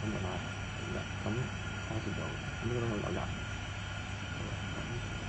咁啊咁開始就咁呢度有人，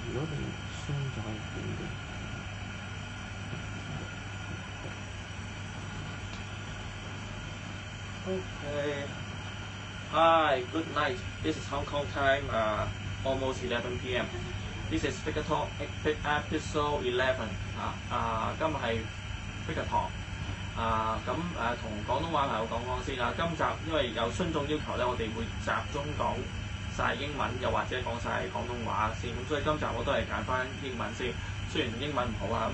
如果你雙就可以點嘅。Okay. Hi, good night. This is Hong Kong time, almost 11 p.m. This is Figure Talk episode 11. 今日係 Figure Talk。同廣東話朋友講先啦。今集因為有觀眾要求咧，我哋會集中講晒英文，又或者講晒廣東話先。咁所以今集我都係揀翻英文先，雖然英文唔好啊。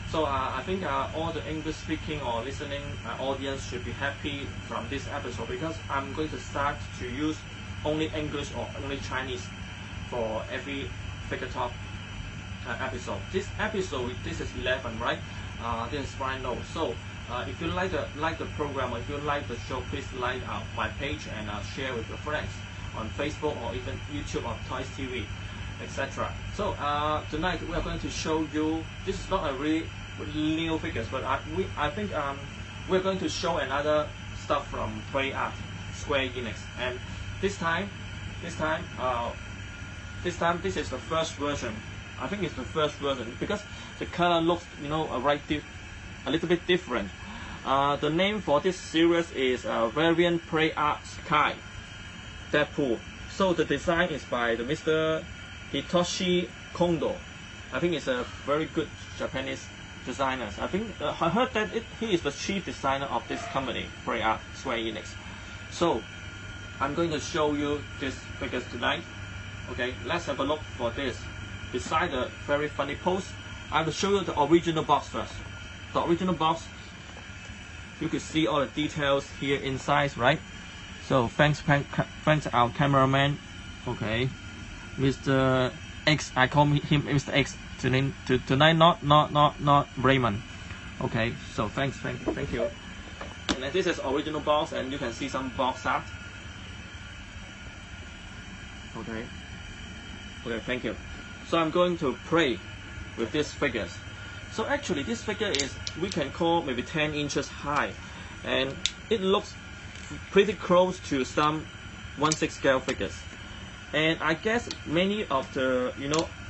So I think all the English-speaking or listening audience should be happy from this episode because I'm going to start to use only English or only Chinese for every Figure Talk episode. This is 11, right? This is Brian Low. So if you like the program or if you like the show, please like my page and share with your friends on Facebook or even YouTube or Toys TV, etc. So tonight we are going to show you. This is not a really new figures, but I think we're going to show another stuff from Play Art, Square Enix, and this time this is the first version. I think it's the first version because the color looks, a little bit different. The name for this series is Variant Play Art Sky Deadpool. So the design is by the Mr. Hitoshi Kondo. I think it's a very good Japanese designer. I think I heard that he is the chief designer of this company, Play Art Square Enix. So I'm going to show you these figures tonight. Okay, let's have a look for this. Beside the very funny pose, I will show you the original box first. The original box, you can see all the details here inside, right? So thanks our cameraman. Okay, Mr. X, I call him Mr. X tonight, not Raymond. Okay, so thank you. And then this is original box, and you can see some box art. Okay, thank you. So I'm going to play with these figures. So actually this figure is, we can call maybe 10 inches high, and it looks pretty close to some 1/6 scale figures. And I guess many of the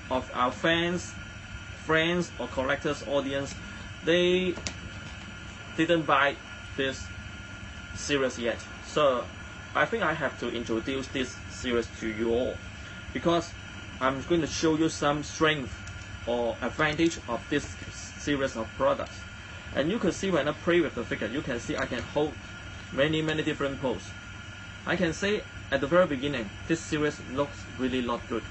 of our friends or collectors audience, they didn't buy this series yet. So I think I have to introduce this series to you all, because I'm going to show you some strength or advantage of this series of products. And you can see when I play with the figure, you can see I can hold many different poses. I can say at the very beginning, this series looks really not good.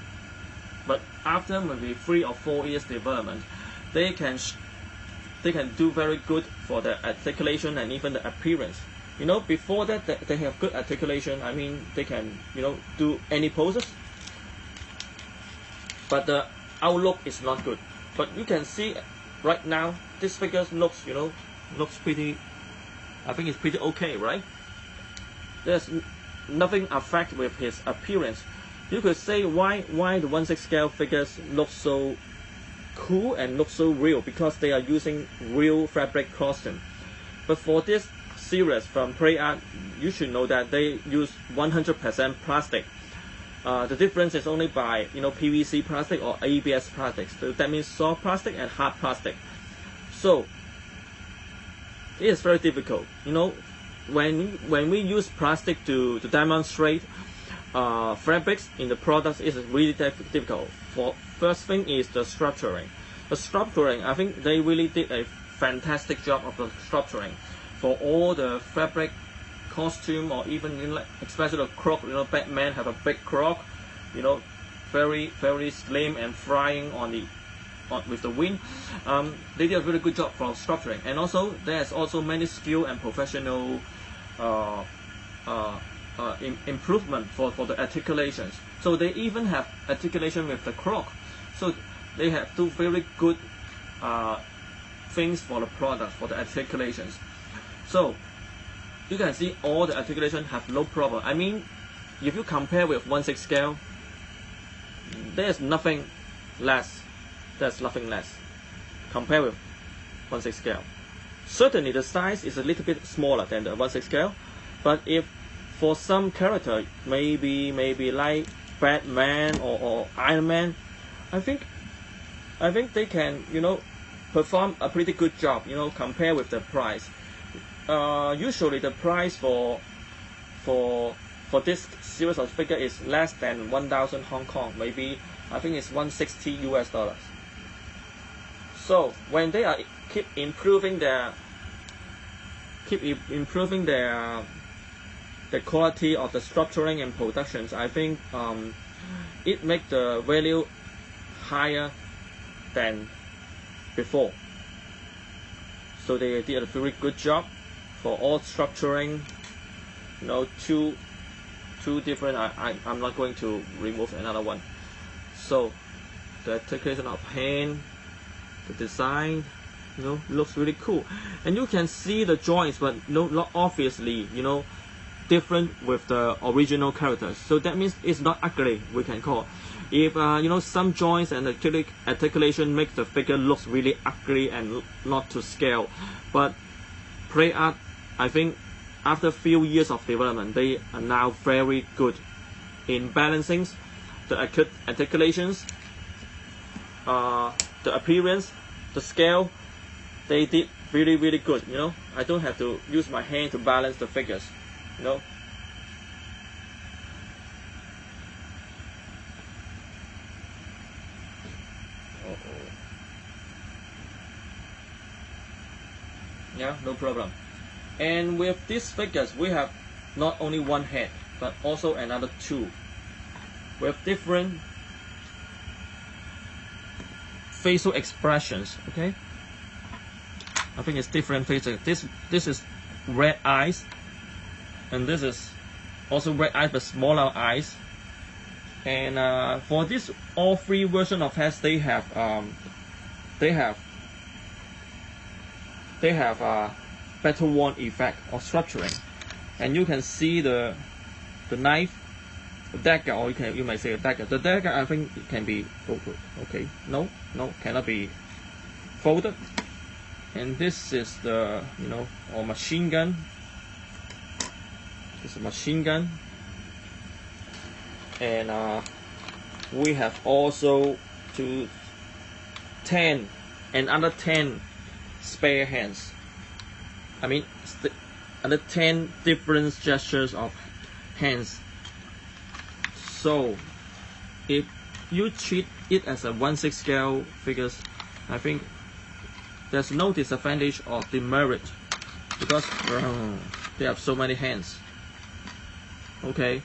But after maybe 3 or 4 years development, they can do very good for the articulation and even the appearance. Before that, they have good articulation. I mean, they can do any poses. But the outlook is not good. But you can see right now, this figure looks pretty. I think it's pretty okay, right? There's nothing affect with his appearance. You could say why the 1/6 scale figures look so cool and look so real, because they are using real fabric costume. But for this series from Play Art, you should know that they use 100% plastic. The difference is only by PVC plastic or ABS plastics. So that means soft plastic and hard plastic. So it is very difficult. When we use plastic to demonstrate fabrics in the products, it is really difficult. First thing is the structuring. The structuring, I think they really did a fantastic job of the structuring for all the fabric costume, or even especially the croc. Batman have a big croc, very slim and flying with the wind. They did a really good job for structuring, and also there's also many skill and professional improvement for the articulations. So they even have articulation with the croc. So they have two very good things for the product, for the articulations. So you can see all the articulation have no problem. I mean, if you compare with 1/6 scale, there's nothing less. There's nothing less compared with 1/6 scale. Certainly the size is a little bit smaller than the 1/6 scale, but if for some character, maybe like Batman or Iron Man, I think they can, you know, perform a pretty good job, you know, compared with the price. Usually the price for this series of figure is less than 1,000 Hong Kong, maybe I think it's 160 US dollars. So when they are keep improving the quality of the structuring and productions, I think it makes the value higher than before. So they did a very good job for all structuring. You know, two different. I'm not going to remove another one. So the articulation of hand, the design, you know, looks really cool, and you can see the joints, but no, not obviously, you know, different with the original characters. So that means it's not ugly, we can call. If you know, some joints and articulation makes the figure looks really ugly and not to scale, but Play Art, I think after a few years of development, they are now very good in balancing the articulations, the appearance, the scale. They did really good, you know. I don't have to use my hand to balance the figures, you know. Yeah, no problem. And with these figures, we have not only one head, but also another two, with different facial expressions. Okay, I think it's different faces. This is red eyes, and this is also red eyes but smaller eyes. And for this all three version of heads, they have battle wand effect or structuring, and you can see the knife, the dagger, or you might say a dagger. The dagger, I think it can be okay. No, cannot be folded. And this is the, you know, or machine gun. This is a machine gun, and we have also another 10 spare hands. I mean, another 10 different gestures of hands. So if you treat it as a 1/6 scale figures, I think there's no disadvantage or demerit, because they have so many hands. Okay,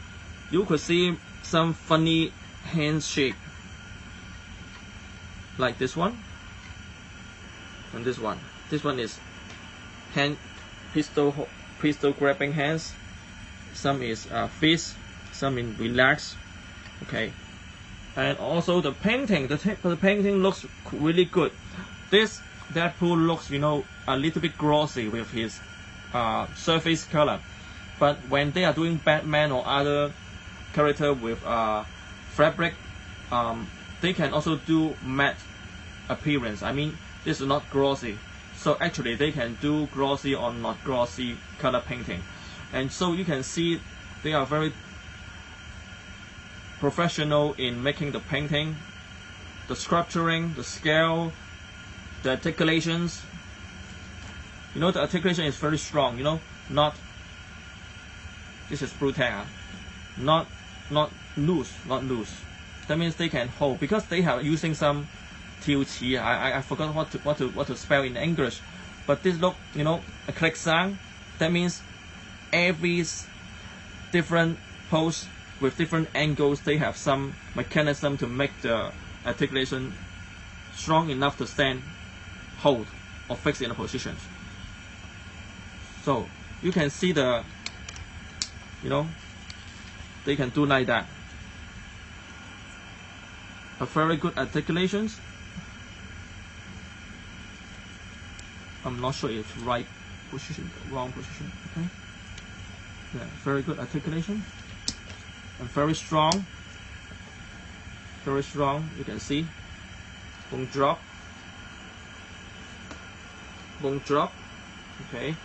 you could see some funny hand shape, like this one and this one. This one is hand pistol grabbing hands. Some is fist, some in relax. Okay, and also the painting. The painting looks really good. This Deadpool looks, you know, a little bit glossy with his surface color, but when they are doing Batman or other character with fabric, they can also do matte appearance. I mean, this is not glossy, so actually they can do glossy or not glossy color painting, and so you can see they are very professional in making the painting, the sculpturing, the scale, the articulations. You know, the articulation is very strong, you know, not, this is brutal, not loose. That means they can hold, because they have using some tilchi. I forgot what to spell in English, but this look, you know, a click sound. That means every different pose with different angles, they have some mechanism to make the articulation strong enough to stand, hold, or fix in a position. So you can see the, you know, they can do like that. A very good articulations. I'm not sure if right position, wrong position. Okay. Yeah, very good articulation. And very strong. Very strong. You can see. Boom drop. Boom drop. Okay.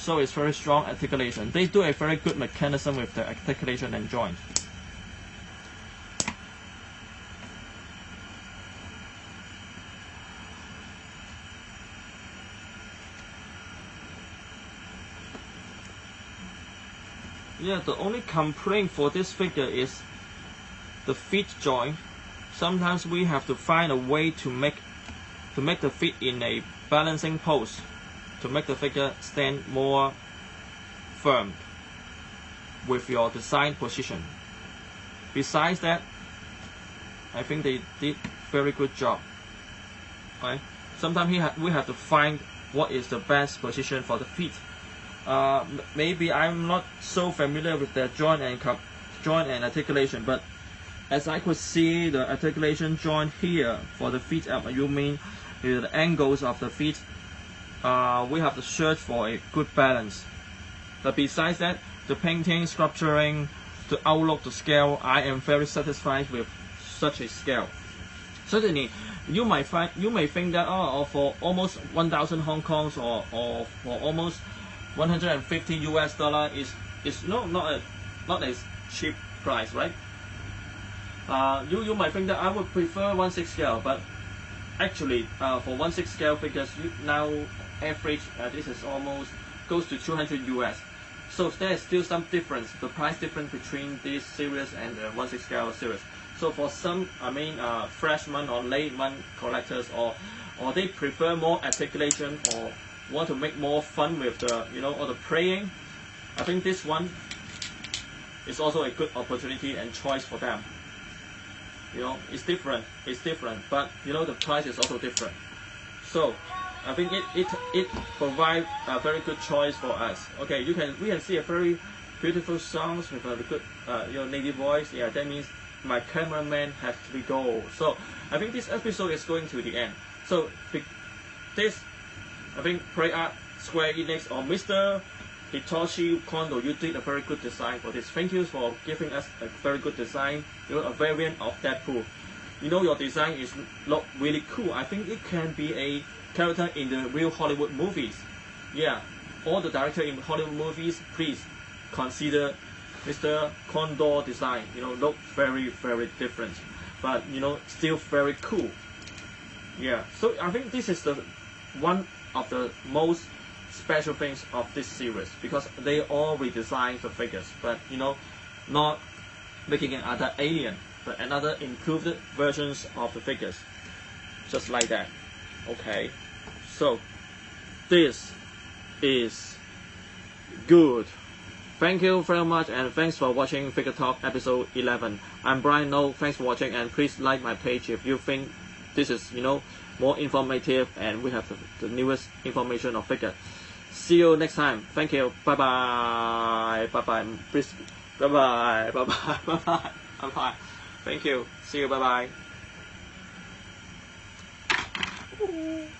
so it's very strong articulation. They do a very good mechanism with the articulation and joint. Yeah, the only complaint for this figure is the feet joint. Sometimes we have to find a way to make the feet in a balancing pose to make the figure stand more firm with your design position. Besides that, I think they did very good job. Right? Sometimes we have to find what is the best position for the feet. Maybe I'm not so familiar with the joint and articulation, but as I could see the articulation joint here for the feet, you mean the angles of the feet, we have to search for a good balance. But besides that, the painting, sculpturing, the outlook, the scale, I am very satisfied with such a scale. Certainly, you may think that for almost 1,000 Hong Kongs or for almost 150 US dollar is not a cheap price, right? You might think that I would prefer 1/6 scale, but actually for 1/6 scale figures, now average this is almost goes to 200 US. So there is still some difference, the price difference between this series and the 1/6 scale series. So for some, freshman or layman collectors, or they prefer more articulation or want to make more fun with the or the playing, I think this one is also a good opportunity and choice for them. It's different, but the price is also different. So I think it provides a very good choice for us. Okay, we can see a very beautiful songs with a good native voice. Yeah, that means my cameraman has to go. So I think this episode is going to the end. So this, I think Play Art, Square Enix, or Mr. Hitoshi Kondo, you did a very good design for this. Thank you for giving us a very good design, a variant of Deadpool. Your design look really cool. I think it can be a character in the real Hollywood movies. Yeah, all the directors in Hollywood movies, please consider Mr. Kondo design. Look very, very different, but still very cool. Yeah, so I think this is the one of the most special things of this series, because they all redesign the figures, but not making another alien, but another improved versions of the figures, just like that. Okay, so this is good. Thank you very much, and thanks for watching Figure Talk episode 11. I'm Brian No. Thanks for watching, and please like my page if you think this is more informative and we have the newest information of figure. See you next time. Thank you. Bye bye. Bye bye. Please. Bye bye. Bye bye. Bye bye. Bye bye. Thank you. See you. Bye bye.